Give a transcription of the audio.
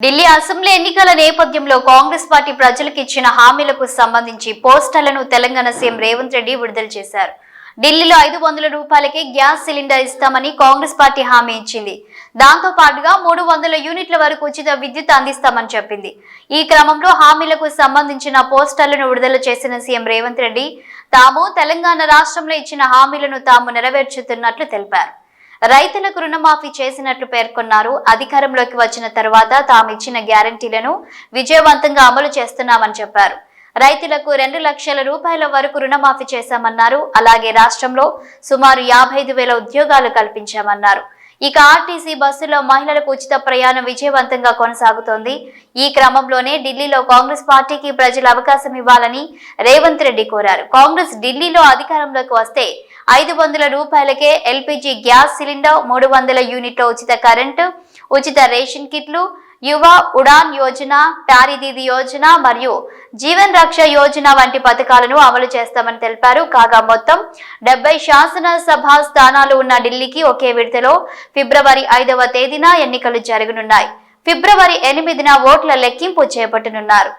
Delhi assembly ఎన్నికల నేపథ్యంలో Congress party ప్రజలకు ఇచ్చిన హామీలకు సంబంధించి పోస్టర్లను తెలంగాణ సీఎం రేవంత్ రెడ్డి విడుదల చేశారు. ఢిల్లీలో 500 రూపాయలకే గ్యాస్ సిలిండర్ ఇస్తామని కాంగ్రెస్ పార్టీ హామీ ఇచ్చింది. దాంతో పాటుగా 300 యూనిట్ల వరకు ఉచిత విద్యుత్ అందిస్తామని చెప్పింది. ఈ క్రమంలో హామీలకు సంబంధించిన పోస్టర్లను విడుదల చేసిన సీఎం రేవంత్ రెడ్డి తాము తెలంగాణ రాష్ట్రంలో ఇచ్చిన హామీలను తాము నెరవేర్చుతున్నట్లు తెలిపారు. రైతులకు రుణమాఫీ చేసినట్లు పేర్కొన్నారు. అధికారంలోకి వచ్చిన తర్వాత తాము ఇచ్చిన గ్యారంటీలను విజయవంతంగా అమలు చేస్తున్నామని చెప్పారు. రైతులకు 2 లక్షల రూపాయల వరకు రుణమాఫీ చేశామన్నారు. అలాగే రాష్ట్రంలో సుమారు 55,000 ఉద్యోగాలు కల్పించామన్నారు. ఇక ఆర్టీసీ బస్సులో మహిళలకు ఉచిత ప్రయాణం విజయవంతంగా కొనసాగుతోంది. ఈ క్రమంలోనే ఢిల్లీలో కాంగ్రెస్ పార్టీకి ప్రజలు అవకాశం ఇవ్వాలని రేవంత్ రెడ్డి కోరారు. కాంగ్రెస్ ఢిల్లీలో అధికారంలోకి వస్తే 500 రూపాయలకే ఎల్పీజీ గ్యాస్ సిలిండర్, 300 యూనిట్ల ఉచిత కరెంటు, ఉచిత రేషన్ కిట్లు, యువ ఉడాన్ యోజన, ప్యారీ దీదీ యోజన మరియు జీవన్ రక్ష యోజన వంటి పథకాలను అమలు చేస్తామని తెలిపారు. కాగా మొత్తం 70 శాసనసభ స్థానాలు ఉన్న ఢిల్లీకి ఒకే విడతలో ఫిబ్రవరి 5వ తేదీన ఎన్నికలు జరగనున్నాయి. ఫిబ్రవరి 8న ఓట్ల లెక్కింపు చేపట్టనున్నారు.